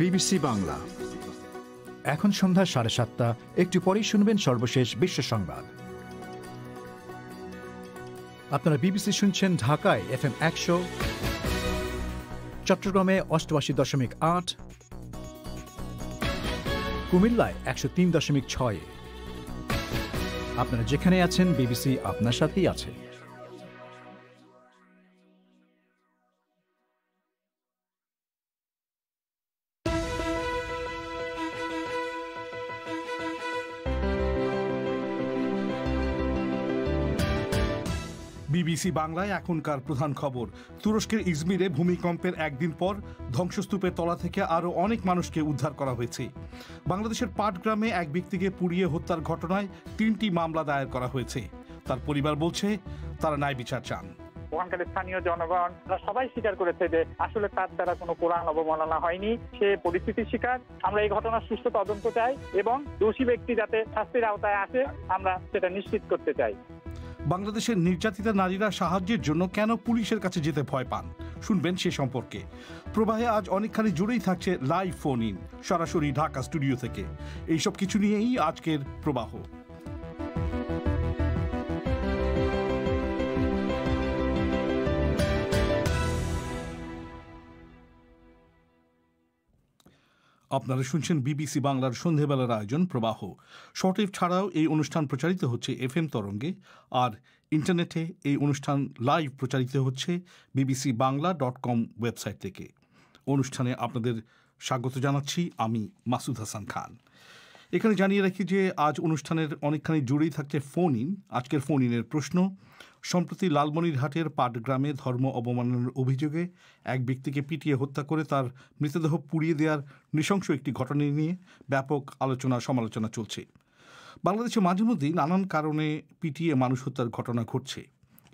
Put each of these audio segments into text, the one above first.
BBC Bangla. এখন সন্ধ্যা 7:30। একটু পরেই শুনবেন সর্বশেষ বিশ্ব সংবাদ। আপনারা বিবিসি শুনছেন ঢাকায় FM 100, চট্টগ্রামে 88.8, কুমিল্লায় 103.6। আপনারা যেখানে আছেন, বিবিসি আপনার সাথেই আছে। বিবিসি বাংলায় এখনকার প্রধান খবর। তুরস্কের ইজমিরে ভূমিকম্পের একদিন পর ধ্বংসস্তূপের তলা থেকে আরও অনেক মানুষকে উদ্ধার করা হয়েছে। বাংলাদেশের পাটগ্রামে এক ব্যক্তিকে পুড়িয়ে হত্যার ঘটনায় 3টি মামলা দায়ের করা হয়েছে। তার পরিবার বলছে তারা ন্যায় বিচার চান। ওখানকার স্থানীয় জনগণ সবাই স্বীকার করেছে যে আসলে তার দ্বারা কোনো কোরআন অবমাননা হয়নি, সে পরিস্থিতির শিকার। আমরা এই ঘটনার সুষ্ঠু তদন্ত চাই এবং দোষী ব্যক্তি যাতে শাস্তির আওতায় আসে আমরা সেটা নিশ্চিত করতে চাই। বাংলাদেশের নির্যাতিতা নারীরা সাহায্যের জন্য কেন পুলিশের কাছে যেতে ভয় পান, শুনবেন সে সম্পর্কে। প্রবাহে আজ অনেকখানি জুড়েই থাকছে লাইভ ফোন ইন, সরাসরি ঢাকা স্টুডিও থেকে। এইসব কিছু নিয়েই আজকের প্রবাহ। আপনারা শুনছেন বিবিসি বাংলার সন্ধেবেলার আয়োজন প্রবাহ। শর্টওয়েভ ছাড়াও এই অনুষ্ঠান প্রচারিত হচ্ছে FM তরঙ্গে, আর ইন্টারনেটে এই অনুষ্ঠান লাইভ প্রচারিত হচ্ছে bbcbangla.com ওয়েবসাইট থেকে। অনুষ্ঠানে আপনাদের স্বাগত জানাচ্ছি আমি মাসুদ হাসান খান। এখানে জানিয়ে রাখি যে আজ অনুষ্ঠানের অনেকখানি জুড়েই থাকছে ফোন ইন। আজকের ফোন ইনের প্রশ্ন: সম্প্রতি লালমনিরহাটের পাটগ্রামে ধর্ম অবমাননার অভিযোগে এক ব্যক্তিকে পিটিয়ে হত্যা করে তার মৃতদেহ পুড়িয়ে দেওয়ার নৃশংস একটি ঘটনা নিয়ে ব্যাপক আলোচনা সমালোচনা চলছে। বাংলাদেশে মাঝে মধ্যেই নানান কারণে পিটিয়ে মানুষ হত্যার ঘটনা ঘটছে।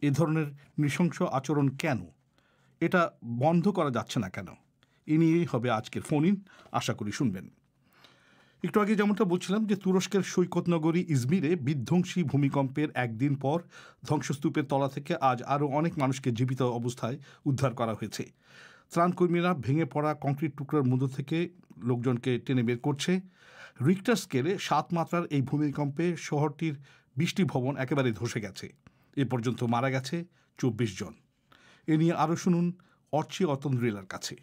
এ ধরনের নৃশংস আচরণ কেন, এটা বন্ধ করা যাচ্ছে না কেন, এ নিয়েই হবে আজকের ফোন ইন। আশা করি শুনবেন। একটু আগে যেমনটা বলছিলাম যে তুরস্কের সৈকত নগরী ইজমিরে বিধ্বংসী ভূমিকম্পের একদিন পর ধ্বংসস্তূপের তলা থেকে আজ আরও অনেক মানুষকে জীবিত অবস্থায় উদ্ধার করা হয়েছে। ত্রাণকর্মীরা ভেঙে পড়া কংক্রিট টুকরার মধ্য থেকে লোকজনকে টেনে বের করছে। রিক্টার স্কেলে 7 মাত্রার এই ভূমিকম্পে শহরটির 20টি ভবন একেবারে ধসে গেছে। এ পর্যন্ত মারা গেছে 24 জন। এ নিয়ে আরও শুনুন অর্চি অতন্দ্রিলার কাছে।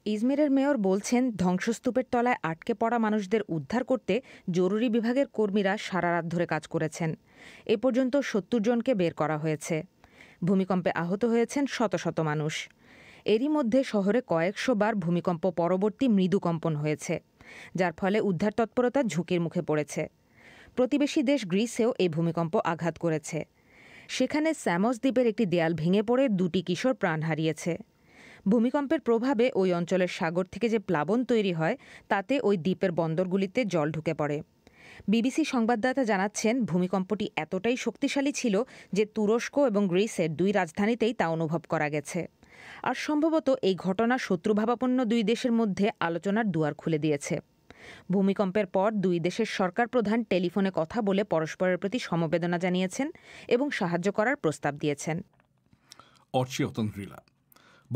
ইজমিরের মেয়র বলছেন, ধ্বংসস্তূপের তলায় আটকে পড়া মানুষদের উদ্ধার করতে জরুরি বিভাগের কর্মীরা সারা রাত ধরে কাজ করেছেন। এ পর্যন্ত 70 জনকে বের করা হয়েছে। ভূমিকম্পে আহত হয়েছেন শত শত মানুষ। এরই মধ্যে শহরে কয়েকশো বার ভূমিকম্প পরবর্তী মৃদু কম্পন হয়েছে, যার ফলে উদ্ধার তৎপরতা ঝুঁকির মুখে পড়েছে। প্রতিবেশী দেশ গ্রিসেও এই ভূমিকম্প আঘাত করেছে। সেখানে স্যামস দ্বীপের একটি দেয়াল ভেঙে পড়ে 2টি কিশোর প্রাণ হারিয়েছে। ভূমিকম্পের প্রভাবে ওই অঞ্চলের সাগর থেকে যে প্লাবন তৈরি হয় তাতে ওই দ্বীপের বন্দরগুলিতে জল ঢুকে পড়ে। বিবিসি সংবাদদাতা জানাচ্ছেন, ভূমিকম্পটি এতটাই শক্তিশালী ছিল যে তুরস্ক এবং গ্রিসের 2 রাজধানীতেই তা অনুভব করা গেছে। আর সম্ভবত এই ঘটনা শত্রুভাবাপন্ন 2 দেশের মধ্যে আলোচনার দুয়ার খুলে দিয়েছে। ভূমিকম্পের পর 2 দেশের সরকার প্রধান টেলিফোনে কথা বলে পরস্পরের প্রতি সমবেদনা জানিয়েছেন এবং সাহায্য করার প্রস্তাব দিয়েছেন।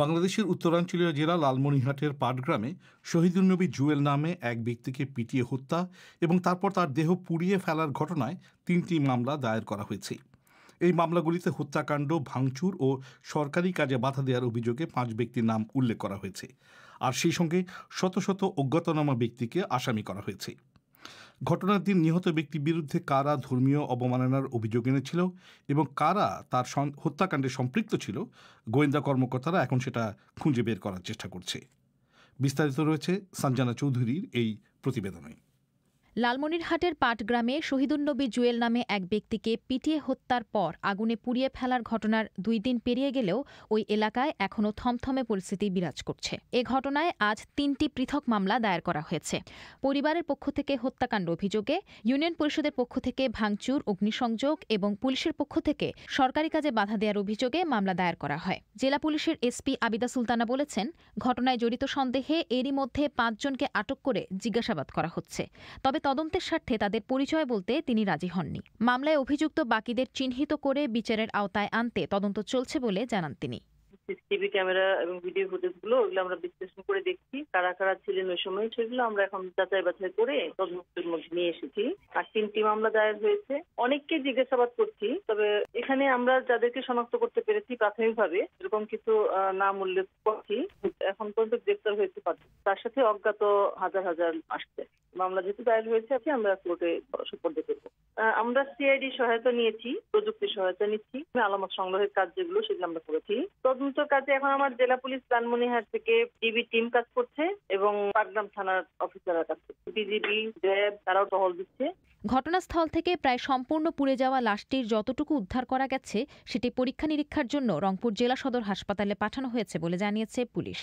বাংলাদেশের উত্তরাঞ্চলীয় জেলা লালমনিরহাটের পাটগ্রামে শহীদুন্নবী জুয়েল নামে এক ব্যক্তিকে পিটিয়ে হত্যা এবং তারপর তার দেহ পুড়িয়ে ফেলার ঘটনায় 3টি মামলা দায়ের করা হয়েছে। এই মামলাগুলিতে হত্যাকাণ্ড, ভাঙচুর ও সরকারি কাজে বাধা দেওয়ার অভিযোগে 5 ব্যক্তির নাম উল্লেখ করা হয়েছে, আর সেই সঙ্গে শত শত অজ্ঞাতনামা ব্যক্তিকে আসামি করা হয়েছে। ঘটনার দিন নিহত ব্যক্তির বিরুদ্ধে কারা ধর্মীয় অবমাননার অভিযোগ এনেছিল এবং কারা তার হত্যাকাণ্ডে সম্পৃক্ত ছিল, গোয়েন্দা কর্মকর্তারা এখন সেটা খুঁজে বের করার চেষ্টা করছে। বিস্তারিত রয়েছে সঞ্জনা চৌধুরীর এই প্রতিবেদনে। লালমনিরহাটের পাটগ্রামে শহীদুন্নবী জুয়েল নামে এক ব্যক্তিকে পিটিয়ে হত্যার পর আগুনে পুড়িয়ে ফেলার ঘটনার 2 দিন পেরিয়ে গেলেও ওই এলাকায় এখনও থমথমে পরিস্থিতি বিরাজ করছে। এ ঘটনায় আজ 3টি পৃথক মামলা দায়ের করা হয়েছে। পরিবারের পক্ষ থেকে হত্যাকাণ্ড অভিযোগে, ইউনিয়ন পরিষদের পক্ষ থেকে ভাঙচুর, অগ্নিসংযোগ এবং পুলিশের পক্ষ থেকে সরকারি কাজে বাধা দেওয়ার অভিযোগে মামলা দায়ের করা হয়। জেলা পুলিশের এসপি আবিদা সুলতানা বলেছেন, ঘটনায় জড়িত সন্দেহে এরই মধ্যে 5 জনকে আটক করে জিজ্ঞাসাবাদ করা হচ্ছে। তবে তদন্তের স্বার্থে তাদের পরিচয় বলতে তিনি রাজি হননি। মামলায় অভিযুক্ত বাকিদের চিহ্নিত করে বিচারের আওতায় আনতে তদন্ত চলছে বলে জানান তিনি। সিসিটিভি ক্যামেরা এবং ভিডিও ফুটেজগুলো ওগুলো আমরা বিশ্লেষণ করে দেখছি কারা কারা ছিলেন ওই সময়, সেগুলো আমরা এখন যাচাই বাছাই করে তদন্তের মধ্যে নিয়ে এসেছি। আর 3টি মামলা দায়ের হয়েছে, অনেককে জিজ্ঞাসাবাদ করছি। তবে এখানে আমরা যাদেরকে শনাক্ত করতে পেরেছি প্রাথমিকভাবে এরকম কিছু নাম উল্লেখ করছি, এখন পর্যন্ত গ্রেপ্তার হয়েছে 5। তার সাথে অজ্ঞাত হাজার হাজার আসছে। মামলা যেহেতু দায়ের হয়েছে আমরা কোর্টে সুপর্দ করব। আমরা সিআইডি সহায়তা নিয়েছি, প্রযুক্তি সহায়তা নিচ্ছি, আলামত সংগ্রহের কাজ যেগুলো সেগুলো আমরা করেছি। তদন্ত কাজে এখন আমার জেলা পুলিশ লালমনিরহাট থেকে ডিবি টিম কাজ করছে এবং পাটগ্রাম থানার অফিসাররা কাজ করছে, বিজিবি, র্যাব তারাও টহল দিচ্ছে। ঘটনাস্থল থেকে প্রায় সম্পূর্ণ পুড়ে যাওয়া লাশটির যতটুকু উদ্ধার করা গেছে সেটি পরীক্ষা নিরীক্ষার জন্য রংপুর জেলা সদর হাসপাতালে পাঠানো হয়েছে বলে জানিয়েছে পুলিশ।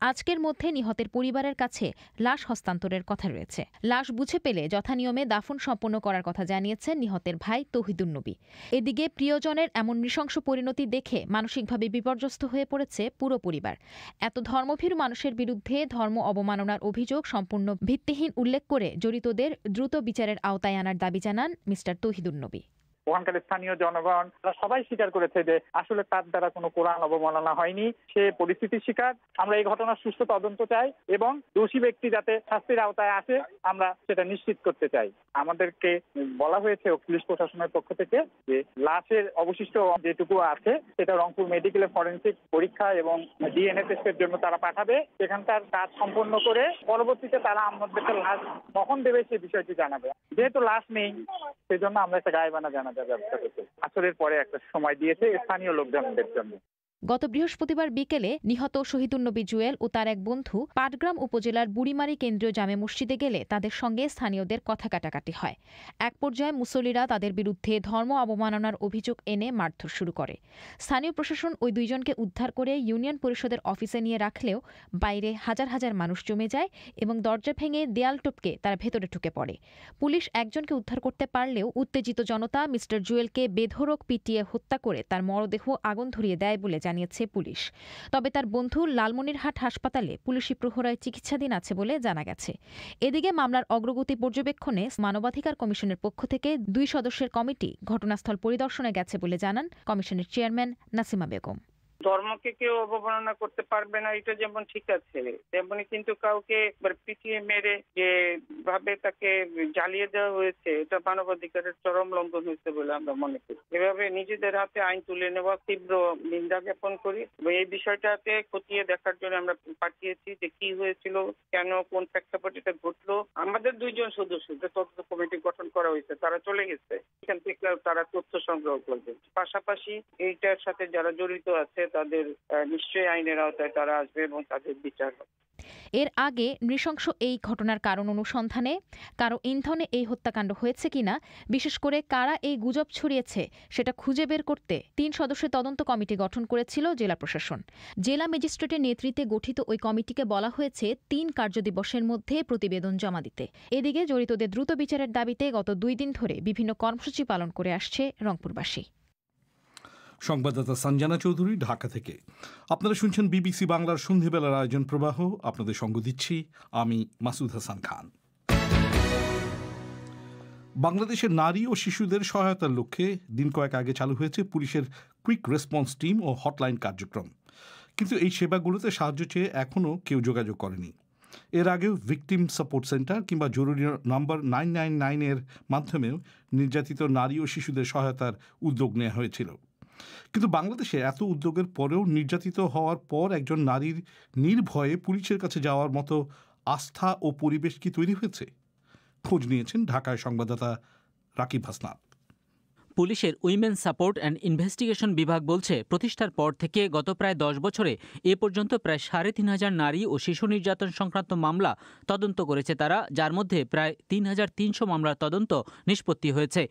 আজকের মধ্যে নিহতের পরিবারের কাছে লাশ হস্তান্তরের কথা রয়েছে। লাশ বুঝে পেলে যথানিয়মে দাফন সম্পন্ন করার কথা জানিয়েছেন নিহতের ভাই তৌহিদুন নবী। এদিকে প্রিয়জনের এমন নৃশংস পরিণতি দেখে মানসিকভাবে বিপর্যস্ত হয়ে পড়েছে পুরো পরিবার। এত ধর্মভীরু মানুষের বিরুদ্ধে ধর্ম অবমাননার অভিযোগ সম্পূর্ণ ভিত্তিহীন উল্লেখ করে জড়িতদের দ্রুত বিচারের আওতায় আনার দাবি জানান মিস্টার তৌহিদুন নবী। ওখানকার স্থানীয় জনগণ তারা সবাই স্বীকার করেছে যে আসলে তার দ্বারা কোনো কোরআন অবমাননা হয়নি, সে পরিস্থিতির শিকার। আমরা এই ঘটনার সুষ্ঠু তদন্ত চাই এবং দোষী ব্যক্তি যাতে শাস্তির আওতায় আসে আমরা সেটা নিশ্চিত করতে চাই। আমাদেরকে বলা হয়েছে পুলিশ প্রশাসনের পক্ষ থেকে যে লাশের অবশিষ্ট যেটুকু আছে সেটা রংপুর মেডিকেলে ফরেনসিক পরীক্ষা এবং ডিএনএ টেস্টের জন্য তারা পাঠাবে। সেখানকার কাজ সম্পন্ন করে পরবর্তীতে তারা আমাদেরকে লাশ কখন দেবে সে বিষয়টি জানাবে। যেহেতু লাশ নেই সেই জন্য আমরা একটা গায়েবানা জানাজার ব্যবস্থা করছি। আসরের পরে একটা সময় দিয়েছে স্থানীয় লোকজনদের জন্য। গত বৃহস্পতিবার বিকেলে নিহত শহীদুন নবী জুয়েল ও তার এক বন্ধু পাটগ্রাম উপজেলার বুড়িমারি কেন্দ্রীয় জামে মসজিদে গেলে তাদের সঙ্গে স্থানীয়দের কথা কাটাকাটি হয়। এক পর্যায়ে মুসল্লিরা তাদের বিরুদ্ধে ধর্ম অবমাননার অভিযোগ এনে মারধর শুরু করে। স্থানীয় প্রশাসন ওই দুইজনকে উদ্ধার করে ইউনিয়ন পরিষদের অফিসে নিয়ে রাখলেও বাইরে হাজার হাজার মানুষ জমে যায় এবং দরজা ভেঙে দেয়াল টপকে তারা ভেতরে ঢুকে পড়ে। পুলিশ একজনকে উদ্ধার করতে পারলেও উত্তেজিত জনতা মিস্টার জুয়েলকে বেধড়ক পিটিয়ে হত্যা করে তার মরদেহ আগুন ধরিয়ে দেয় বলে জানিয়েছে পুলিশ। তবে তার বন্ধু লালমনিরহাট হাসপাতালে পুলিশি প্রহরায় চিকিৎসাধীন আছে বলে জানা গেছে। এদিকে মামলার অগ্রগতি পর্যবেক্ষণে মানবাধিকার কমিশনের পক্ষ থেকে 2 সদস্যের কমিটি ঘটনাস্থল পরিদর্শনে গেছে বলে জানান কমিশনের চেয়ারম্যান নাসিমা বেগম। ধর্মকে কেউ অবমাননা করতে পারবে না, এটা যেমন ঠিক আছে, তেমনি কিন্তু কাউকে পিটিয়ে মেরে যে ভাবে তাকে জ্বালিয়ে দেওয়া হয়েছে এটা মানবাধিকারের চরম লঙ্ঘন হয়েছে বলে আমরা মনে করি। এভাবে নিজেদের হাতে আইন তুলে নেওয়া তীব্র নিন্দা জ্ঞাপন করি। এই বিষয়টাকে খতিয়ে দেখার জন্য আমরা পাঠিয়েছি যে কি হয়েছিল, কেন, কোন প্রেক্ষাপটে এটা ঘটলো। আমাদের 2 জন সদস্য যে তদন্ত কমিটি গঠন করা হয়েছে তারা চলে গেছে, এখান থেকে তারা তথ্য সংগ্রহ করবে। পাশাপাশি এইটার সাথে যারা জড়িত আছে তাদের নিশ্চয়ই আইনের আওতায় তারা আসবে এবং তাদের বিচার হবে। এর আগে নৃশংস এই ঘটনার কারণ অনুসন্ধানে কারো ইন্ধনে এই হত্যাকাণ্ড হয়েছে কিনা, বিশেষ করে কারা এই গুজব ছড়িয়েছে সেটা খুঁজে বের করতে 3 সদস্যের তদন্ত কমিটি গঠন করেছিল জেলা প্রশাসন। জেলা ম্যাজিস্ট্রেটের নেতৃত্বে গঠিত ওই কমিটিকে বলা হয়েছে 3 কার্যদিবসের মধ্যে প্রতিবেদন জমা দিতে। এদিকে জড়িতদের দ্রুত বিচারের দাবিতে গত 2 দিন ধরে বিভিন্ন কর্মসূচি পালন করে আসছে রংপুরবাসী। সংবাদদাতা সঞ্জনা চৌধুরী, ঢাকা থেকে। আপনারা শুনছেন বিবিসি বাংলার সন্ধ্যেবেলার আয়োজন প্রবাহ। আপনাদের সঙ্গ দিচ্ছি আমি মাসুদ হাসান খান। বাংলাদেশের নারী ও শিশুদের সহায়তার লক্ষ্যে দিন কয়েক আগে চালু হয়েছে পুলিশের কুইক রেসপন্স টিম ও হটলাইন কার্যক্রম। কিন্তু এই সেবাগুলোতে সাহায্য চেয়ে এখনও কেউ যোগাযোগ করেনি। এর আগেও ভিকটিম সাপোর্ট সেন্টার কিংবা জরুরি নাম্বার 999 এর মাধ্যমেও নির্যাতিত নারী ও শিশুদের সহায়তার উদ্যোগ নেওয়া হয়েছিল। কিন্তু বাংলাদেশে এত উদ্যোগের পরেও নির্যাতিত হওয়ার পর একজন নারীর নির্ভয়ে পুলিশের কাছে যাওয়ার মতো আস্থা ও পরিবেশ কি তৈরি হয়েছে? খোঁজ নিয়েছেন ঢাকায় সংবাদদাতা রাকিব হাসনাত। পুলিশের উইমেন সাপোর্ট অ্যান্ড ইনভেস্টিগেশন বিভাগ বলছে, প্রতিষ্ঠার পর থেকে গত প্রায় 10 বছরে এ পর্যন্ত প্রায় 3,500 নারী ও শিশু নির্যাতন সংক্রান্ত মামলা তদন্ত করেছে তারা, যার মধ্যে প্রায় 3,300 মামলার তদন্ত নিষ্পত্তি হয়েছে।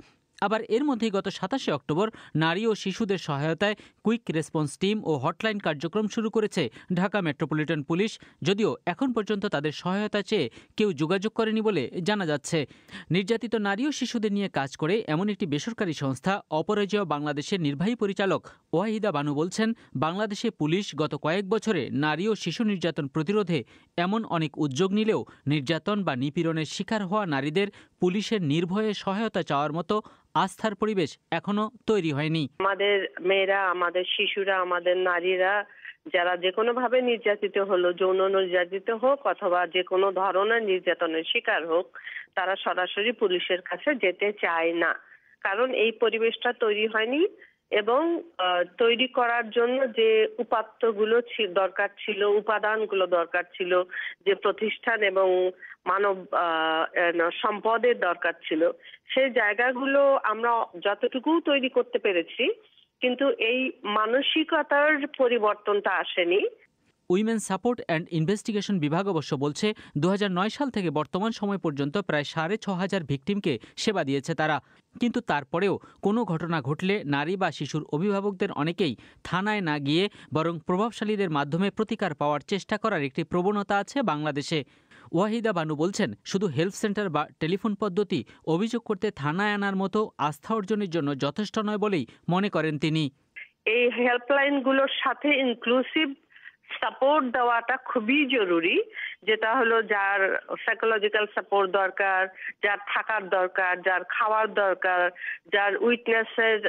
আবার এর মধ্যেই গত 27 অক্টোবর নারী ও শিশুদের সহায়তায় কুইক রেসপন্স টিম ও হটলাইন কার্যক্রম শুরু করেছে ঢাকা মেট্রোপলিটন পুলিশ, যদিও এখন পর্যন্ত তাদের সহায়তা চেয়ে কেউ যোগাযোগ করেনি বলে জানা যাচ্ছে। নির্যাতিত নারী ও শিশুদের নিয়ে কাজ করে এমন একটি বেসরকারি সংস্থা অপরাজেয় বাংলাদেশের নির্বাহী পরিচালক ওয়াহিদা বানু বলছেন, বাংলাদেশে পুলিশ গত কয়েক বছরে নারী ও শিশু নির্যাতন প্রতিরোধে এমন অনেক উদ্যোগ নিলেও নির্যাতন বা নিপীড়নের শিকার হওয়া নারীদের পুলিশের নির্ভয়ে সহায়তা চাওয়ার মতো আস্থার পরিবেশ এখনো তৈরি হয়নি। আমাদের মেয়েরা, আমাদের শিশুরা, আমাদের নারীরা যারা যে কোনো ভাবে নির্যাতিত হলো, যৌন নির্যাতিত হোক অথবা যে কোনো ধরনের নির্যাতনের শিকার হোক, তারা সরাসরি পুলিশের কাছে যেতে চায় না। কারণ এই পরিবেশটা তৈরি হয়নি এবং তৈরি করার জন্য যে উপাত্তগুলো দরকার ছিল, উপাদানগুলো দরকার ছিল, যে প্রতিষ্ঠান এবং মানব সম্পদের দরকার ছিল, সেই জায়গাগুলো আমরা যতটুকু তৈরি করতে পেরেছি, কিন্তু এই মানসিকতার পরিবর্তনটা আসেনি। উইমেন সাপোর্ট অ্যান্ড ইনভেস্টিগেশন বিভাগ অবশ্য বলছে 2009 সাল থেকে বর্তমান সময় পর্যন্ত প্রায় 6,500 ভিকটিমকে সেবা দিয়েছে তারা। কিন্তু তারপরেও কোনো ঘটনা ঘটলে নারী বা শিশুর অভিভাবকদের অনেকেই থানায় না গিয়ে বরং প্রভাবশালীদের মাধ্যমে প্রতিকার পাওয়ার চেষ্টা করার একটি প্রবণতা আছে বাংলাদেশে। ওয়াহিদা বানু বলছেন, শুধু হেল্প সেন্টার বা টেলিফোন পদ্ধতি অভিযোগ করতে থানায় আনার মতো আস্থা অর্জনের জন্য যথেষ্ট নয় বলেই মনে করেন তিনি। এই হেল্পলাইনগুলোর সাথে ইনক্লুসিভ সাপোর্ট দেওয়াটা খুবই জরুরি, যেটা হলো যার সাইকোলজিক্যাল সাপোর্ট দরকার, যার থাকার দরকার, যার খাওয়ার দরকার, যার উইটনেসের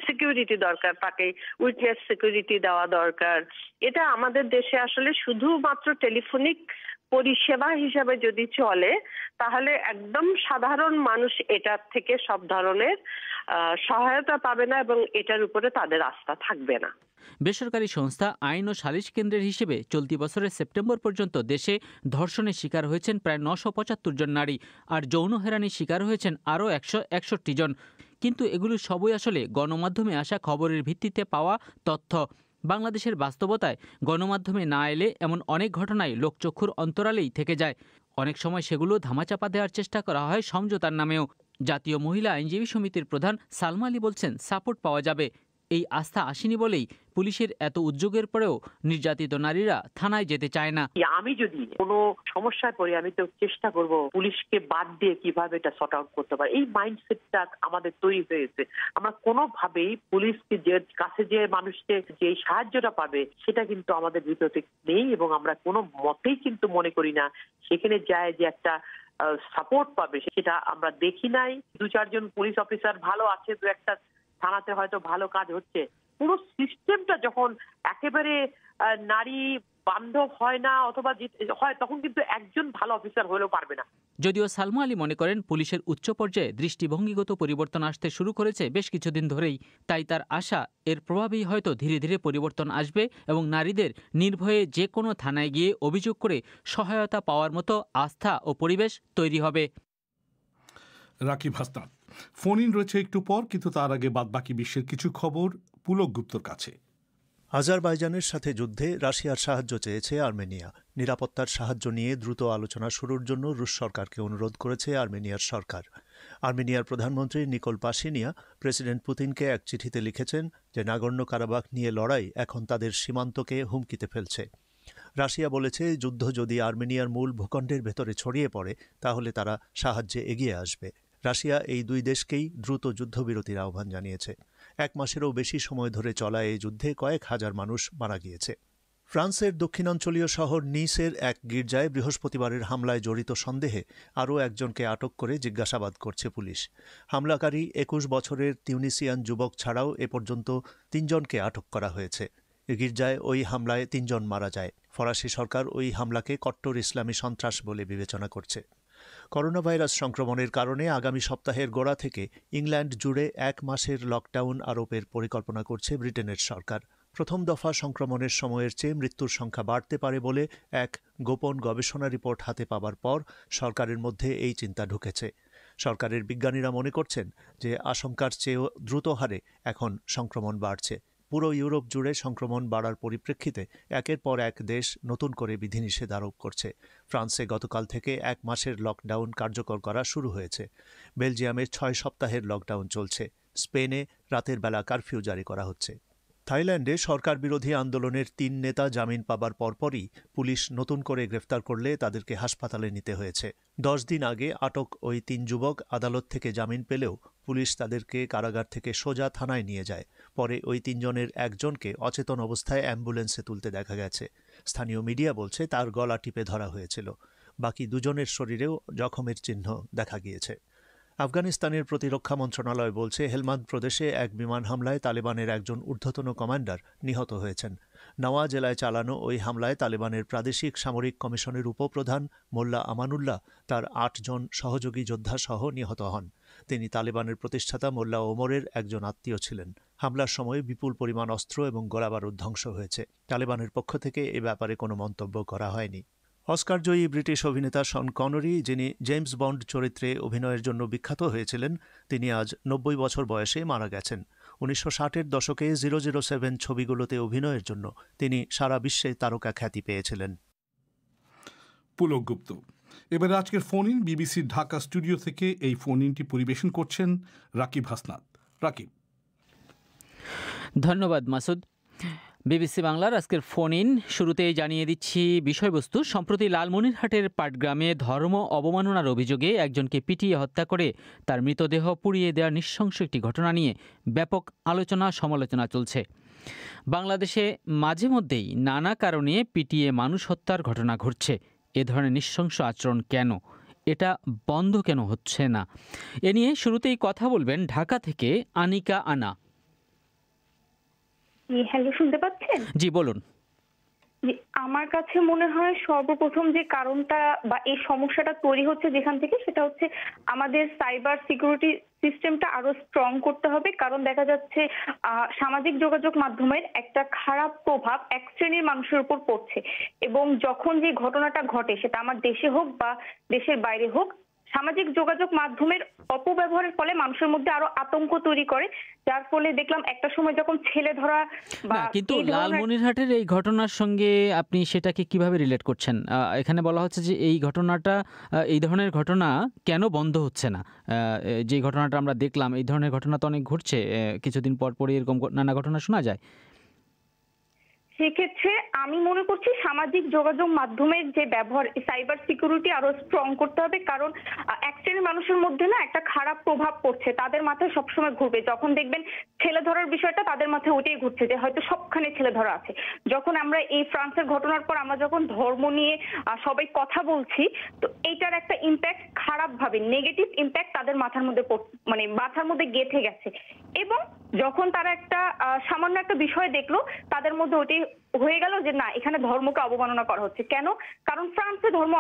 সিকিউরিটি দরকার, তাকে উইটনেস সিকিউরিটি দেওয়া দরকার। এটা আমাদের দেশে আসলে শুধুমাত্র টেলিফোনিক পরিষেবা হিসাবে যদি চলে, তাহলে একদম সাধারণ মানুষ এটার থেকে সব ধরনের সহায়তা পাবে না এবং এটার উপরে তাদের আস্থা থাকবে না। বেসরকারি সংস্থা আইন ও সালিশ কেন্দ্রের হিসেবে চলতি বছরের সেপ্টেম্বর পর্যন্ত দেশে ধর্ষণের শিকার হয়েছেন প্রায় 975 জন নারী, আর যৌন হেরানির শিকার হয়েছেন আরও 161 জন। কিন্তু এগুলো সবই আসলে গণমাধ্যমে আসা খবরের ভিত্তিতে পাওয়া তথ্য। বাংলাদেশের বাস্তবতায় গণমাধ্যমে না এলে এমন অনেক ঘটনাই লোকচক্ষুর অন্তরালেই থেকে যায়। অনেক সময় সেগুলো ধামাচাপা দেওয়ার চেষ্টা করা হয় সমঝোতার নামেও। জাতীয় মহিলা আইনজীবী সমিতির প্রধান সালমা আলী বলছেন, সাপোর্ট পাওয়া যাবে। এই আস্থা আসেনি বলেই পুলিশের এত উদ্যোগের পরেও নির্যাতিত নারীরা থানায় যেতে চায় না। আমি যদি কোনো সমস্যায় পড়ি, আমি তো চেষ্টা করব পুলিশকে বাদ দিয়ে কিভাবে এটা সর্ট আউট করতে পারে। এই মাইন্ডসেটটা আমাদের তৈরি হয়েছে। আমরা কোনোভাবেই পুলিশকে যে কাছে যে মানুষকে যে সাহায্যটা পাবে সেটা কিন্তু আমাদের ভিতরে নেই এবং আমরা কোনো মতেই কিন্তু মনে করি না সেখানে যায় যে একটা সাপোর্ট পাবে, সেটা আমরা দেখি নাই। 2-4 জন পুলিশ অফিসার ভালো আছে, 2-একটা থানাতে হয়তো ভালো কাজ হচ্ছে। পুরো সিস্টেমটা যখন একেবারে নারী বান্ধব হয় না অথবা হয়, তখন কিন্তু একজন ভালো অফিসার হলেও পারবে না। যদিও সালমা আলী মনে করেন পুলিশের উচ্চ পর্যায়ে দৃষ্টিভঙ্গিগত পরিবর্তন আসতে শুরু করেছে বেশ কিছুদিন ধরেই। তাই তার আশা এর প্রভাবেই হয়তো ধীরে ধীরে পরিবর্তন আসবে এবং নারীদের নির্ভয়ে যে কোনো থানায় গিয়ে অভিযোগ করে সহায়তা পাওয়ার মতো আস্থা ও পরিবেশ তৈরি হবে। রাকিব হাসনাত ফোন ইন রয়েছে একটু পর, কিন্তু তার আগে বাদবাকি বিশ্বের কিছু খবর পুলক গুপ্তর কাছে। আজারবাইজানের সাথে যুদ্ধে রাশিয়ার সাহায্য চেয়েছে আর্মেনিয়া। নিরাপত্তার সাহায্য নিয়ে দ্রুত আলোচনা শুরুর জন্য রুশ সরকারকে অনুরোধ করেছে আর্মেনিয়ার সরকার। আর্মেনিয়ার প্রধানমন্ত্রী নিকোল পাশিনিয়া প্রেসিডেন্ট পুতিনকে এক চিঠিতে লিখেছেন যে নাগর্নো কারাবাখ নিয়ে লড়াই এখন তাদের সীমান্তকে হুমকিতে ফেলছে। রাশিয়া বলেছে যুদ্ধ যদি আর্মেনিয়ার মূল ভূখণ্ডের ভেতরে ছড়িয়ে পড়ে তাহলে তারা সাহায্যে এগিয়ে আসবে। রাশিয়া এই দুই দেশকেই দ্রুত যুদ্ধবিরতির আহ্বান জানিয়েছে। 1 মাসেরও বেশি সময় ধরে চলা এই যুদ্ধে কয়েক হাজার মানুষ মারা গিয়েছে। ফ্রান্সের দক্ষিণাঞ্চলীয় শহর নিসের এক গির্জায় বৃহস্পতিবারের হামলায় জড়িত সন্দেহে আরও একজনকে আটক করে জিজ্ঞাসাবাদ করছে পুলিশ। হামলাকারী 21 বছরের তিউনিসিয়ান যুবক ছাড়াও এ পর্যন্ত 3 জনকে আটক করা হয়েছে। গির্জায় ওই হামলায় 3 জন মারা যায়। ফরাসি সরকার ওই হামলাকে কট্টর ইসলামী সন্ত্রাস বলে বিবেচনা করছে। করোনা ভাইরাস সংক্রমণের কারণে আগামী সপ্তাহের গোড়া থেকে ইংল্যান্ড জুড়ে 1 মাসের লকডাউন আরোপের পরিকল্পনা করছে ব্রিটেনের সরকার। প্রথম দফা সংক্রমণের সময়ের চেয়ে মৃত্যুর সংখ্যা বাড়তে পারে বলে এক গোপন গবেষণা রিপোর্ট হাতে পাওয়ার পর সরকারের মধ্যে এই চিন্তা ঢুকেছে। সরকারের বিজ্ঞানীরা মনে করছেন যে আশঙ্কার চেয়েও দ্রুত হারে এখন সংক্রমণ বাড়ছে। পুরো ইউরোপ জুড়ে সংক্রমণ বাড়ার পরিপ্রেক্ষিতে একের পর এক দেশ নতুন করে বিধিনিষেধ আরোপ করছে। ফ্রান্সে গতকাল থেকে 1 মাসের লকডাউন কার্যকর করা শুরু হয়েছে। বেলজিয়ামে 6 সপ্তাহের লকডাউন চলছে। স্পেনে রাতের বেলা কারফিউ জারি করা হচ্ছে। থাইল্যান্ডে সরকার বিরোধী আন্দোলনের 3 নেতা জামিন পাবার পরপরই পুলিশ নতুন করে গ্রেফতার করলে তাদেরকে হাসপাতালে নিতে হয়েছে। 10 দিন আগে আটক ওই 3 যুবক আদালত থেকে জামিন পেলেও পুলিশ তাদেরকে কারাগার থেকে সোজা থানায় নিয়ে যায়। পরে ওই 3 জনের একজনকে অচেতন অবস্থায় অ্যাম্বুলেন্সে তুলতে দেখা গেছে। স্থানীয় মিডিয়া বলছে তার গলা টিপে ধরা হয়েছিল। বাকি 2 জনের শরীরেও জখমের চিহ্ন দেখা গিয়েছে। আফগানিস্তানের প্রতিরক্ষা মন্ত্রণালয় বলছে হেলমান্দ প্রদেশে এক বিমান হামলায় তালেবানের একজন ঊর্ধ্বতন কমান্ডার নিহত হয়েছেন। নওয়া জেলায় চালানো ওই হামলায় তালেবানের প্রাদেশিক সামরিক কমিশনের উপপ্রধান মোল্লা আমানুল্লাহ তার ৮ জন সহযোগী যোদ্ধা সহ নিহত হন। তিনি তালেবানের প্রতিষ্ঠাতা মোল্লা ওমরের একজন আত্মীয় ছিলেন। হামলার সময় বিপুল পরিমাণ অস্ত্র এবং গোলাবারুদ ধ্বংস হয়েছে। তালেবানের পক্ষ থেকে এ ব্যাপারে কোনো মন্তব্য করা হয়নি। অস্কারজয়ী ব্রিটিশ অভিনেতা শন কনরি, যিনি জেমস বন্ড চরিত্রে অভিনয়ের জন্য বিখ্যাত হয়েছিলেন, তিনি আজ ৯০ বছর বয়সে মারা গেছেন। ১৯৬০-এর দশকে 007 ছবিগুলোতে অভিনয়ের জন্য তিনি সারা বিশ্বে তারকা খ্যাতি পেয়েছিলেন। পুলক গুপ্ত। এবারে আজকের ফোন ইন বিবিসির ঢাকা স্টুডিও থেকে এই ফোন ইনটি পরিবেশন করছেন রাকিব হাসনাত। রাকিব। ধন্যবাদ মাসুদ। বিবিসি বাংলার আজকের ফোন ইন শুরুতেই জানিয়ে দিচ্ছি বিষয়বস্তু। সম্প্রতি লালমনিরহাটের পাটগ্রামে ধর্ম অবমাননার অভিযোগে একজনকে পিটিয়ে হত্যা করে তার মৃতদেহ পুড়িয়ে দেওয়ার নৃশংস একটি ঘটনা নিয়ে ব্যাপক আলোচনা সমালোচনা চলছে। বাংলাদেশে মাঝে মধ্যেই নানা কারণে পিটিয়ে মানুষ হত্যার ঘটনা ঘটছে। এ ধরনের নৃশংস আচরণ কেন, এটা বন্ধ কেন হচ্ছে না, এ নিয়ে শুরুতেই কথা বলবেন ঢাকা থেকে আনিকা আনা। হ্যালো, শুনতে পাচ্ছেন? জি বলুন। আমার কাছে মনে হয় সর্বপ্রথম যে কারণটা বা এই সমস্যাটা তৈরি হচ্ছে যেখান থেকে, সেটা হচ্ছে আমাদের সাইবার সিকিউরিটি সিস্টেমটা আরো স্ট্রং করতে হবে। কারণ দেখা যাচ্ছে সামাজিক যোগাযোগ মাধ্যমের একটা খারাপ প্রভাব এক শ্রেণীর মানুষের উপর পড়ছে, এবং যখন যে ঘটনাটা ঘটে সেটা আমার দেশে হোক বা দেশের বাইরে হোক, সামাজিক যোগাযোগ মাধ্যমের অপব্যবহারের ফলে মানুষের মধ্যে আরো আতঙ্ক তৈরি করে, যার ফলে দেখলাম একটা সময় যখন ছেলে ধরা বা কিন্তু লালমনিরহাটের এই ঘটনার সঙ্গে আপনি সেটাকে কিভাবে রিলেট করছেন? এখানে বলা হচ্ছে যে এই ঘটনাটা, এই ধরনের ঘটনা কেন বন্ধ হচ্ছে না? যে ঘটনাটা আমরা দেখলাম, এই ধরনের ঘটনা তো অনেক ঘটছে, কিছুদিন পর পরই এরকম নানা ঘটনা শোনা যায়। সেক্ষেত্রে আমি মনে করছি সামাজিক যোগাযোগ মাধ্যমের যে ব্যবহার, সাইবার সিকিউরিটি আরো স্ট্রং করতে হবে। কারণ এক শ্রেণীর মানুষের মধ্যে না একটা খারাপ প্রভাব পড়ছে, তাদের মাথায় সবসময় ঘুরবে। যখন দেখবেন ছেলে ধরার বিষয়টা, তাদের মাথায় ওইটাই ঘুরছে যে হয়তো সবখানে ছেলে ধরা আছে। যখন আমরা এই ফ্রান্সের ঘটনার পর আমরা যখন ধর্ম নিয়ে সবাই কথা বলছি, তো এইটার একটা ইম্প্যাক্ট, খারাপ ভাবে নেগেটিভ ইম্প্যাক্ট তাদের মাথার মধ্যে মানে মাথার মধ্যে গেঁথে গেছে। এবং যখন তারা একটা সামান্য একটা বিষয় দেখলো, তাদের মধ্যে ওইটাই হয়ে গেল যে না, এখানে ধর্মকে অবমাননা করা হচ্ছে। কেন? কারণ ফ্রান্সে ধর্ম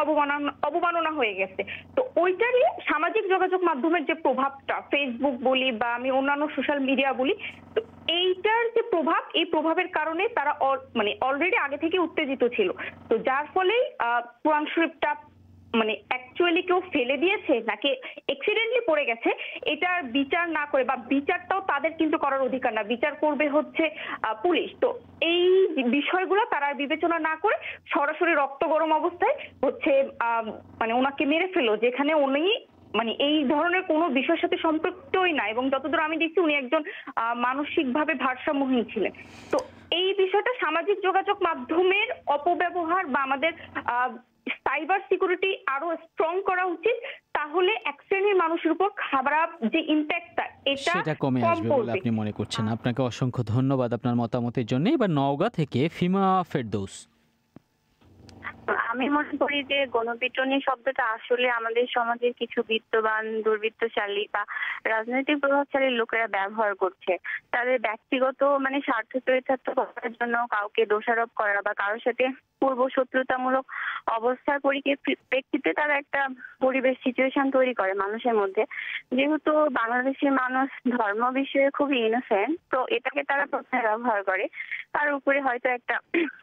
অবমাননা হয়ে গেছে। তো ওইটারই সামাজিক যোগাযোগ মাধ্যমের যে প্রভাবটা, ফেসবুক বলি বা আমি অন্যান্য সোশ্যাল মিডিয়া বলি, তো এইটার যে প্রভাব, এই প্রভাবের কারণে তারা মানে অলরেডি আগে থেকে উত্তেজিত ছিল। তো যার ফলেই কোরআন শরীফটা মানে অ্যাকচুয়ালি কেউ ফেলে দিয়েছে নাকি অ্যাক্সিডেন্টলি পড়ে গেছে, এটার বিচার না করে, বা বিচারটাও তাদের কিন্তু করার অধিকার না, বিচার করবে হচ্ছে পুলিশ। তো এই বিষয়গুলো তারা বিবেচনা না করে সরাসরি রক্ত গরম অবস্থায় হচ্ছে মানে ওনাকে মেরে ফেলো, যেখানে উনি মানে এই ধরনের কোনো বিষয়ের সাথে সম্পৃক্তই না, এবং যতদূর আমি দেখছি উনি একজন মানসিকভাবে ভারসাম্যহীন ছিলেন। তো এই বিষয়টা সামাজিক যোগাযোগ মাধ্যমের অপব্যবহার বা আমাদের সাইবার সিকিউরিটি আরো স্ট্রং করা উচিত, তাহলে এক শ্রেণীর মানুষের উপর খারাপ যে ইম্প্যাক্টটা এটা কমে আসবে বলে আপনি মনে করছেন। আপনাকে অসংখ্য ধন্যবাদ আপনার মতামতের জন্য। এবার নওগাঁ থেকে ফিমা ফেরদৌস। আমি মনে করি যে গণপিটুনি শব্দটা আসলে আমাদের সমাজের কিছু বিত্তবান, দুর্বৃত্তশালী বা রাজনৈতিক প্রভাবশালী লোকেরা ব্যবহার করছে তাদের ব্যক্তিগত মানে স্বার্থ চরিতার্থ করার জন্য, কাউকে দোষারোপ করা বা কারোর সাথে পূর্ব শত্রুতামূলক অবস্থার পরিপ্রেক্ষিতে তারা একটা পরিবেশ সিচুয়েশন তৈরি করে মানুষের মধ্যে। যেহেতু বাংলাদেশের মানুষ ধর্ম বিষয়ে খুবই ইনোসেন্ট, তো এটাকে তারা প্রথমে ব্যবহার করে, তার উপরে হয়তো একটা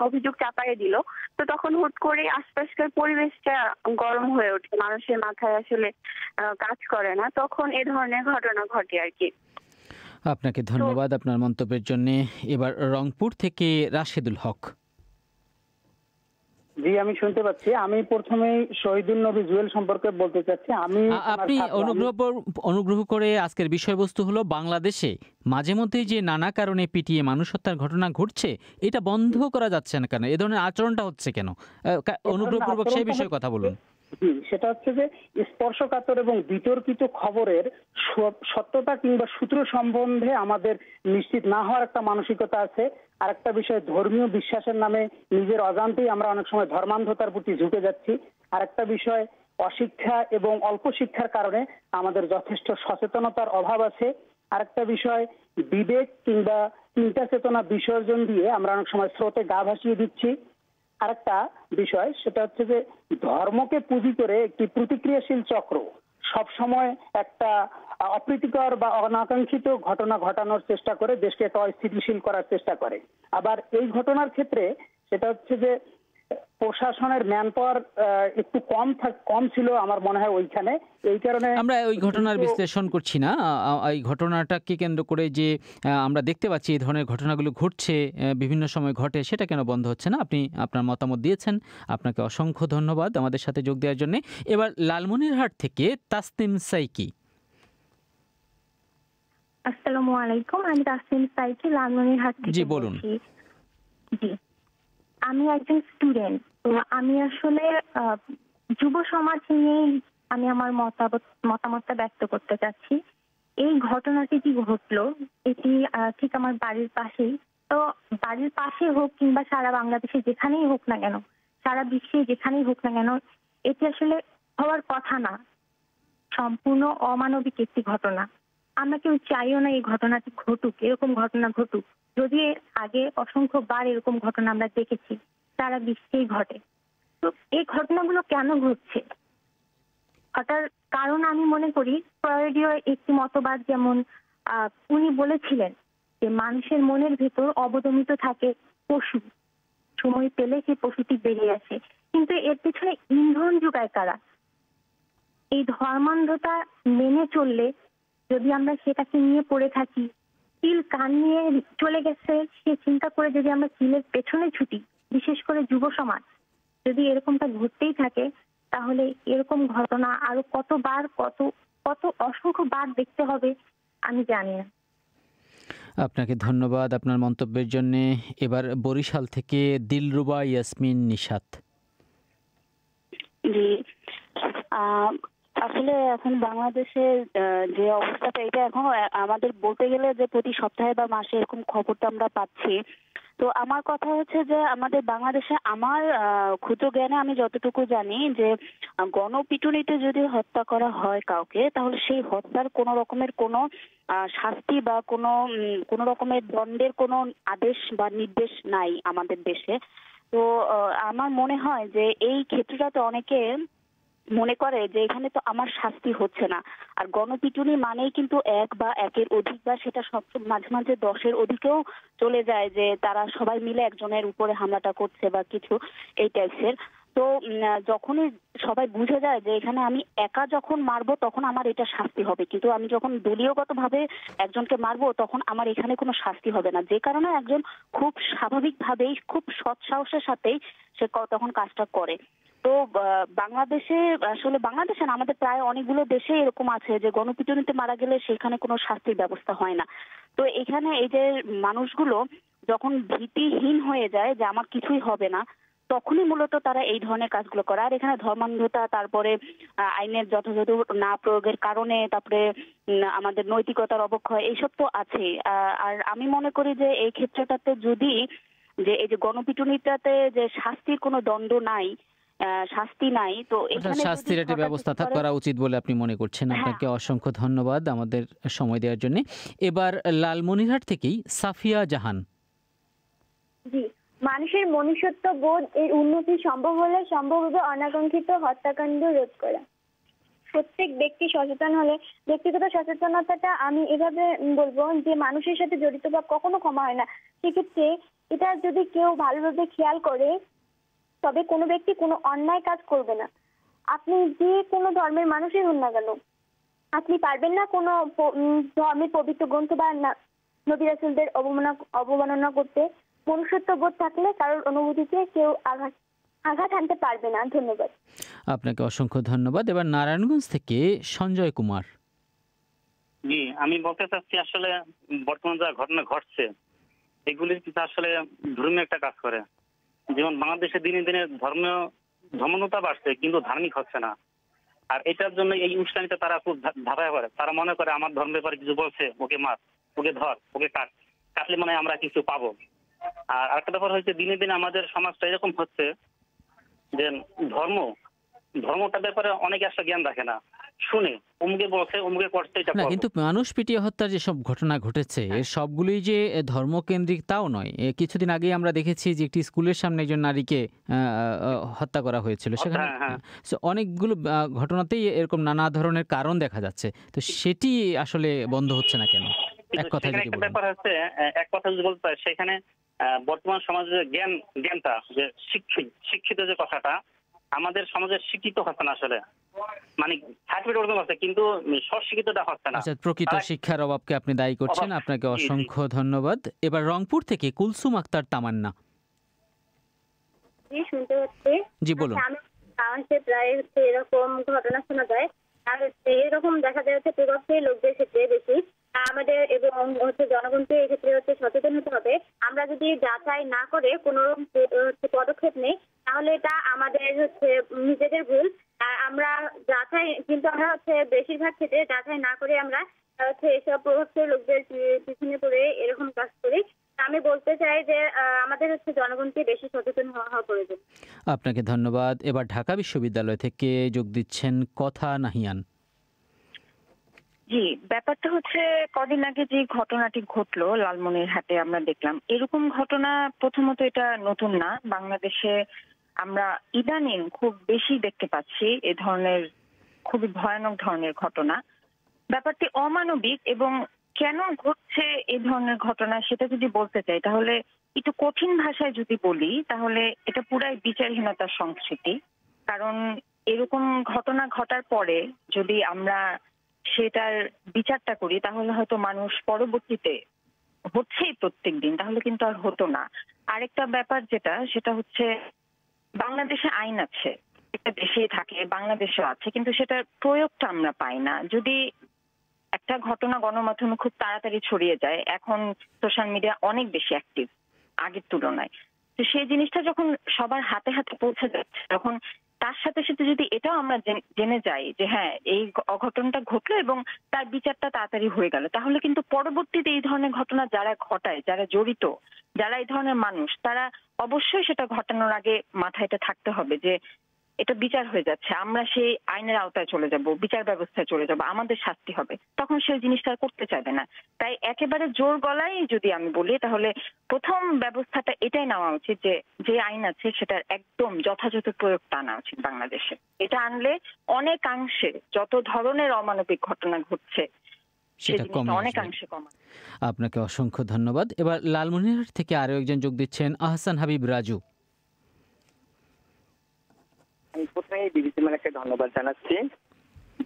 অভিযোগ চাপাইয়ে দিল, তো তখন হুট করে আশপাশকার পরিবেশটা গরম হয়ে ওঠে, মানুষের মাথায় আসলে কাজ করে না, তখন এ ধরনের ঘটনা ঘটে আর কি। আপনাকে ধন্যবাদ আপনার মন্তব্যের জন্য। এবার রংপুর থেকে রাশেদুল হক। জি, আমি শুনতে পাচ্ছি। আমি প্রথমে শহীদুল নবী জুয়েল সম্পর্কে বলতে চাচ্ছি। আপনি অনুগ্রহ করে, আজকের বিষয়বস্তু হলো বাংলাদেশে মাঝে মধ্যেই যে নানা কারণে পিটিয়ে মানুষ হত্যার ঘটনা ঘটছে, এটা বন্ধ করা যাচ্ছে না কেন? এ ধরনের আচরণটা হচ্ছে কেন? অনুগ্রহপূর্বক সেই বিষয়ে কথা বলুন। সেটা হচ্ছে যে স্পর্শকাতর এবং বিতর্কিত খবরের সত্যতা কিংবা সূত্র সম্বন্ধে আমাদের নিশ্চিত না হওয়ার একটা মানসিকতা আছে। আর একটা বিষয়, ধর্মীয় বিশ্বাসের নামে নিজের অজান্তেই আমরা অনেক সময় ধর্মান্ধতার প্রতি ঝুঁকে যাচ্ছি। আর একটা বিষয়, অশিক্ষা এবং অল্প শিক্ষার কারণে আমাদের যথেষ্ট সচেতনতার অভাব আছে। আরেকটা বিষয়, বিবেক কিংবা চিন্তা চেতনা বিসর্জন দিয়ে আমরা অনেক সময় স্রোতে গা ভাসিয়ে দিচ্ছি। আরেকটা বিষয়, সেটা হচ্ছে যে ধর্মকে পুঁজি করে একটি প্রতিক্রিয়াশীল চক্র সবসময় একটা অপ্রীতিকর বা অনাকাঙ্ক্ষিত ঘটনা ঘটানোর চেষ্টা করে, দেশকে একটা অস্থিতিশীল করার চেষ্টা করে। আবার এই ঘটনার ক্ষেত্রে সেটা হচ্ছে যে প্রশাসনের ম্যান পাওয়ার একটু কম ছিল আমার মনে হয় ওইখানে। এই কারণে আমরা ওই ঘটনার বিশ্লেষণ করছি না, এই ঘটনাটাকে কেন্দ্র করে যে আমরা দেখতে পাচ্ছি এই ধরনের ঘটনাগুলো ঘটছে, বিভিন্ন সময় ঘটে, সেটা কেন বন্ধ হচ্ছে না? আপনি আপনার মতামত দিয়েছেন, আপনাকে অসংখ্য ধন্যবাদ আমাদের সাথে যোগ দেওয়ার জন্য। এবার লালমনিরহাট থেকে তাসনিম সাইকি। আসসালামু আলাইকুম, আমি তাসনিম সাইকি, লালমনিরহাট থেকে। জি বলুন। জি, আমি একজন স্টুডেন্ট। তো আমি আসলে যুব সমাজ নিয়ে আমি আমার মতামতটা ব্যক্ত করতে চাচ্ছি। এই ঘটনাটি কি ঘটলো, এটি ঠিক আমার বাড়ির পাশেই। তো বাড়ির পাশে হোক কিংবা সারা বাংলাদেশে যেখানেই হোক না কেন, সারা বিশ্বে যেখানেই হোক না কেন, এটি আসলে হওয়ার কথা না। সম্পূর্ণ অমানবিক একটি ঘটনা। আমরা কেউ চাইও না এই ঘটনাটি ঘটুক, এরকম ঘটনা ঘটুক। যদি আগে অসংখ্যবার এরকম ঘটনা আমরা দেখেছি, সারা বিশ্বেই ঘটে। তো এই ঘটনাগুলো কেন ঘটছে, ঘটার কারণ আমি মনে করি ফ্রয়েডীয় একটি মতবাদ, যেমন উনি বলেছিলেন যে মানুষের মনের ভেতর অবদমিত থাকে পশু, সময় পেলে সেই পশুটি বেরিয়ে আসে। কিন্তু এর পিছনে ইন্ধন যোগায় কারা? এই ধর্মান্ধতা মেনে চললে যদি আমরা সেটাকে নিয়ে পড়ে থাকি, চিল কান নিয়ে চলে গেছে সে চিন্তা করে যদি আমরা চিলের পেছনে ছুটি, বিশেষ করে যুব সমাজ, যদি এরকমটা ঘটতেই থাকে, তাহলে এরকম ঘটনা আরো কতবার কত অসংখ্যবার দেখতে হবে আমি জানি না। আপনাকে ধন্যবাদ আপনার মন্তব্যের জন্য। এবার বরিশাল থেকে দিলরুবা ইয়াসমিন নিশাত। জি, আসলে এখন বাংলাদেশের যে অবস্থাটা, এটা এখন আমাদের বলতে গেলে যে প্রতি সপ্তাহে বা মাসে এরকম খবরটা আমরা পাচ্ছি। তো আমার কথা হচ্ছে যে আমাদের বাংলাদেশে, আমার ক্ষুদ্র জ্ঞানে আমি যতটুকু জানি, যে গণপিটুনিতে যদি হত্যা করা হয় কাউকে, তাহলে সেই হত্যার কোনো রকমের কোনো শাস্তি বা কোনো রকমের দণ্ডের কোনো আদেশ বা নির্দেশ নাই আমাদের দেশে। তো আমার মনে হয় যে এই ক্ষেত্রটাতে অনেকে মনে করে যে এখানে তো আমার শাস্তি হচ্ছে না। আর গণপিটুনি মানেই কিন্তু এক বা একের অধিক, বা সেটা সব মাঝে মাঝে 10-এর অধিকেও চলে যায়, যে তারা সবাই মিলে একজনের উপরে হামলাটা করছে বা কিছু এই টাইপের। তো যখনই সবাই বুঝে যায় যে এখানে আমি একা যখন মারবো তখন আমার এটা শাস্তি হবে, কিন্তু আমি যখন দলীয়গতভাবে একজনকে মারবো তখন আমার এখানে কোনো শাস্তি হবে না। যে কারণে একজন খুব স্বাভাবিকভাবেই, খুব সৎ সাহসের সাথেই সে তখন কাজটা করে। তো বাংলাদেশে, আসলে বাংলাদেশে না, আমাদের প্রায় অনেকগুলো দেশে এরকম আছে যে গণপিটুনিতে মারা গেলে সেখানে কোনো শাস্তির ব্যবস্থা হয় না। তো এখানে এই যে মানুষগুলো যখন ভীতিহীন হয়ে যায় যে আমার কিছুই হবে না, তখনই মূলত তারা এই ধরনের কাজগুলো করে। আর এখানে ধর্মান্ধতা, তারপরে আইনের যথাযথ না প্রয়োগের কারণে, তারপরে আমাদের নৈতিকতার অবক্ষয়, এইসব তো আছে। আর আমি মনে করি যে এই ক্ষেত্রটাতে যদি যে এই যে গণপিটুনিটাতে যে শাস্তির কোনো দণ্ড নাই, শাস্তি নাই, তো এখানে শাস্তির একটা ব্যবস্থা করা উচিত বলে আপনি মনে করছেন। আপনাকে অসংখ্য ধন্যবাদ আমাদের সময় দেওয়ার জন্য। এবার লালমনিরহাট থেকেই সাফিয়া জাহান। জি, মানুষের মনুষ্যত্ব বোধ এর উন্নতি সম্ভব হলে সম্ভব হবে অনাকাঙ্ক্ষিত হত্যাকাণ্ড রোধ করা। প্রত্যেক ব্যক্তি সচেতন হলে, ব্যক্তিগত সচেতনতাটা আমি এভাবে বলবো যে মানুষের সাথে জড়িত বা কখনো ক্ষমা হয় না। সেক্ষেত্রে এটা যদি কেউ ভালোভাবে খেয়াল করে, তবে কোনো ব্যক্তি কোনো অন্যায় কাজ করবে না। আপনি যে কোনো ধর্মের মানুষই হন না কেন, আপনি পারবেন না কোনো ধর্মের পবিত্র গ্রন্থ বা নবী রাসূলদের অবমাননা করতে। মনুষ্যত্ব বোধ থাকলে কারোর অনুভূতিতে কেউ আঘাত আনতে পারবে না। ধন্যবাদ। আপনাকে অসংখ্য ধন্যবাদ। এবার নারায়ণগঞ্জ থেকে সঞ্জয় কুমার। জি, আমি বলতে চাচ্ছি আসলে বর্তমান যা ঘটনা ঘটছে, এগুলির কিছু আসলে ধর্মীয় একটা কাজ করে। যেমন বাংলাদেশে দিনে দিনে ধর্মীয়তা বাড়ছে, কিন্তু ধার্মিক হচ্ছে না। আর এটার জন্য এই উস্কানিটা তারা খুব ধাপায় করে। তারা মনে করে আমার ধর্মের ব্যাপারে কিছু বলছে, ওকে মার, ওকে ধর, ওকে কাটলে মানে আমরা কিছু পাবো। আর আরেকটা ব্যাপার হচ্ছে, দিনে দিনে আমাদের সমাজটা এরকম হচ্ছে যে ধর্ম ধর্মটার ব্যাপারে অনেকে আসলে জ্ঞান রাখে না, শুনে অমুকে বলছে অমুকে করছে এটা না, করবো। কিন্তু মানুষ পিটিয়ে হত্যার যেসব ঘটনা ঘটেছে এর সবগুলোই যে ধর্মকেন্দ্রিক তাও নয়। কিছুদিন আগেই আমরা দেখেছি যে একটি স্কুলের সামনে একজন নারীকে হত্যা করা হয়েছিল, সেখানে So, অনেকগুলো ঘটনাতেই এরকম নানা ধরনের কারণ দেখা যাচ্ছে। তো সেটি আসলে বন্ধ হচ্ছে না কেন? এক কথা সেখানে যদি একটা বলেন। ব্যাপার হচ্ছে, এক কথা যদি বলতে হয়, সেখানে বর্তমান সমাজের জ্ঞানটা যে শিক্ষিত যে কথাটা আমাদের সমাজে শিক্ষিত হচ্ছে না আসলে, মানে সার্টিফিকেট ওরকম আছে কিন্তু স্বশিক্ষিতটা হচ্ছে না। আচ্ছা, প্রকৃত শিক্ষার অভাবকে আপনি দায়ী করছেন। আপনাকে অসংখ্য ধন্যবাদ। এবার রংপুর থেকে কুলসুম আক্তার তামান্না। জি, শুনতে পাচ্ছি। জি, বলুন। আমি বাংলাদেশে প্রায় এরকম ঘটনা শোনা যায়, আর এরকম দেখা যাচ্ছে প্রভাবশালী লোকদের ক্ষেত্রে বেশি। আমাদের এবং জনগণকে এক্ষেত্রে সচেতন হতে হবে। আমরা যদি যাচাই না করে কোনো পদক্ষেপ নেই তাহলে এটা আমাদের নিজেদের ভুল। আমরা যাচাই, কিন্তু আমরা বেশিরভাগ ক্ষেত্রে যাচাই না করে আমরা এসব প্রভাবশালী লোকদের পিছনে পড়ে এরকম কাজ করি। আমি বলতে চাই যে আমাদের জনগণকে বেশি সচেতন হওয়া প্রয়োজন। আপনাকে ধন্যবাদ। এবার ঢাকা বিশ্ববিদ্যালয় থেকে যোগ দিচ্ছেন কথা নাহিয়ান। জি, ব্যাপারটা হচ্ছে কদিন আগে যে ঘটনাটি ঘটলো লালমনিরহাটে আমরা দেখলাম, এরকম ঘটনা প্রথমত এটা নতুন না। বাংলাদেশে আমরা ইদানিং খুব বেশি দেখতে পাচ্ছি এ ধরনের খুবই ভয়ানক ধরনের ঘটনা। ব্যাপারটি অমানবিক এবং কেন ঘটছে এই ধরনের ঘটনা সেটা যদি বলতে চাই তাহলে একটু কঠিন ভাষায় যদি বলি তাহলে এটা পুরাই বিচারহীনতার সংস্কৃতি। কারণ এরকম ঘটনা ঘটার পরে যদি আমরা সেটার বিচারটা করি তাহলে হয়তো মানুষ পরবর্তীতে হচ্ছেই প্রত্যেক দিন, তাহলে কিন্তু আর হতো না। আরেকটা ব্যাপার সেটা হচ্ছে বাংলাদেশে আইন আছে, একটা দেশেই থাকে, বাংলাদেশে আছে, কিন্তু সেটার প্রয়োগটা আমরা পাই না। যদি একটা ঘটনা গণমাধ্যমে খুব তাড়াতাড়ি ছড়িয়ে যায়, এখন সোশ্যাল মিডিয়া অনেক বেশি অ্যাক্টিভ আগের তুলনায়, তো সেই জিনিসটা যখন সবার হাতে হাতে পৌঁছে যাচ্ছে, তখন তার সাথে সাথে যদি এটাও আমরা জেনে যাই যে হ্যাঁ এই অঘটনটা ঘটলো এবং তার বিচারটা তাড়াতাড়ি হয়ে গেল, তাহলে কিন্তু পরবর্তীতে এই ধরনের ঘটনা যারা ঘটায়, যারা জড়িত, যারা এই ধরনের মানুষ, তারা অবশ্যই সেটা ঘটানোর আগে মাথায় এটা থাকতে হবে যে এটা বিচার হয়ে যাচ্ছে, আমরা সেই আইনের আওতায় চলে যাব, বিচার ব্যবস্থায় চলে যাব, আমাদের শাস্তি হবে, তখন সেই জিনিসটা করতে চাইবে না। তাই একেবারে জোর গলায় যদি আমি বলি তাহলে প্রথম ব্যবস্থাটা এটাই নেওয়া উচিত যে আইন আছে সেটার একদম যথাযথ প্রয়োগটা আনা উচিত বাংলাদেশে। এটা আনলে অনেকাংশে যত ধরনের অমানবিক ঘটনা ঘটছে সেটা অনেকাংশে কমে। আপনাকে অসংখ্য ধন্যবাদ। এবার লালমনিরহাট থেকে আরো একজন যোগ দিচ্ছেন, আহসান হাবিব রাজু। আমি প্রথমেই বিবিসি বাংলাকে ধন্যবাদ জানাচ্ছি।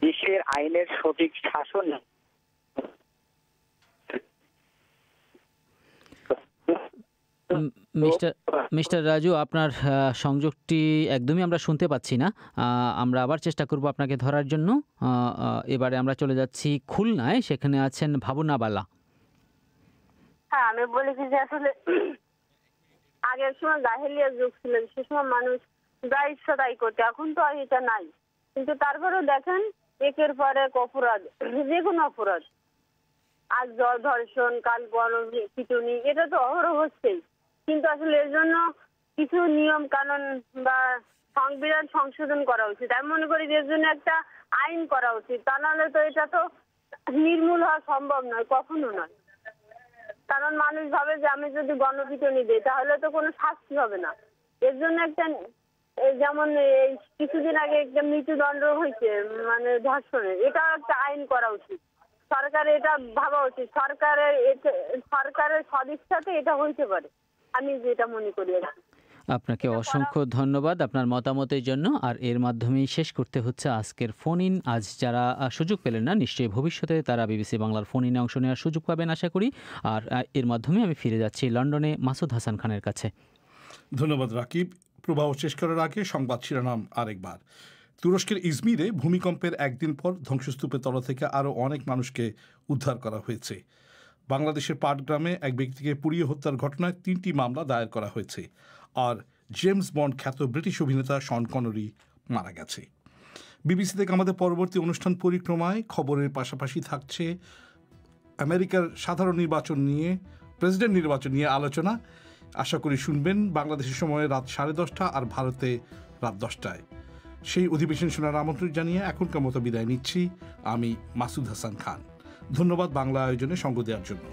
দেশের আইনের সঠিক শাসন মিস্টার রাজু, আপনার সংযোগটি একদমই আমরা শুনতে পাচ্ছি না। আমরা আবার চেষ্টা করব আপনাকে ধরার জন্য। এবারে আমরা চলে যাচ্ছি খুলনায়, সেখানে আছেন ভাবনা বালা। হ্যাঁ, আমি বলেছি যে আসলে আগের সময় জাহেলিয়ার যুগ ছিল, সে সময় মানুষ যা ইচ্ছা তাই করতে, এখন তো আর এটা নাই। কিন্তু তারপরেও দেখেন একের পর এক অপরাধ, যে কোনো অপরাধ, আজ ধর্ষণ, কাল গণপিটুনি, এটা তো অহরহ হচ্ছেই। কিন্তু আসলে এর জন্য কিছু নিয়ম কানুন বা সংবিধান সংশোধন করা উচিত। আমি মনে করি এর জন্য একটা আইন করা উচিত, তা নাহলে তো এটা তো নির্মূল হওয়া সম্ভব নয়, কখনো নয়। কারণ মানুষ ভাবে যে আমি যদি গণপিটুনি দিই তাহলে তো কোনো শাস্তি হবে না। এর জন্য একটা, যেমন এই কিছুদিন আগে একটা মৃত্যুদণ্ড হয়েছে মানে ধর্ষণের, এটা একটা আইন করা উচিত। সরকারের এটা ভাবা উচিত, সরকারের সদিচ্ছাতে এটা হইতে পারে, আমি যেটা মনে করি। আপনাকে অসংখ্য ধন্যবাদ আপনার মতামতের জন্য। আর এর মাধ্যমেই শেষ করতে হচ্ছে আজকের ফোন ইন। আজ যারা সুযোগ পেলেন না, নিশ্চয়ই ভবিষ্যতে তারা বিবিসি বাংলার ফোন ইনে অংশ নেওয়ার সুযোগ পাবেন আশা করি। আর এর মাধ্যমে আমি ফিরে যাচ্ছি লন্ডনে মাসুদ হাসান খানের কাছে। ধন্যবাদ রাকিব। প্রবাহ শেষ করার আগে সংবাদ শিরোনাম আরেকবার। তুরস্কের ইজমিরে ভূমিকম্পের একদিন পর ধ্বংসস্তূপের তলা থেকে আরও অনেক মানুষকে উদ্ধার করা হয়েছে। বাংলাদেশের পাটগ্রামে এক ব্যক্তিকে পুড়িয়ে হত্যার ঘটনায় 3টি মামলা দায়ের করা হয়েছে। আর জেমস বন্ড খ্যাত ব্রিটিশ অভিনেতা শন কনেরি মারা গেছে। বিবিসি থেকে আমাদের পরবর্তী অনুষ্ঠান পরিক্রমায় খবরের পাশাপাশি থাকছে আমেরিকার সাধারণ নির্বাচন নিয়ে, প্রেসিডেন্ট নির্বাচন নিয়ে আলোচনা। আশা করি শুনবেন। বাংলাদেশের সময় রাত 10:30 আর ভারতে রাত 10টায়। সেই অধিবেশন শোনার আমন্ত্রণ জানিয়ে এখনকার মতো বিদায় নিচ্ছি আমি মাসুদ হাসান খান। ধন্যবাদ বাংলা আয়োজনে সঙ্গ দেওয়ার জন্য।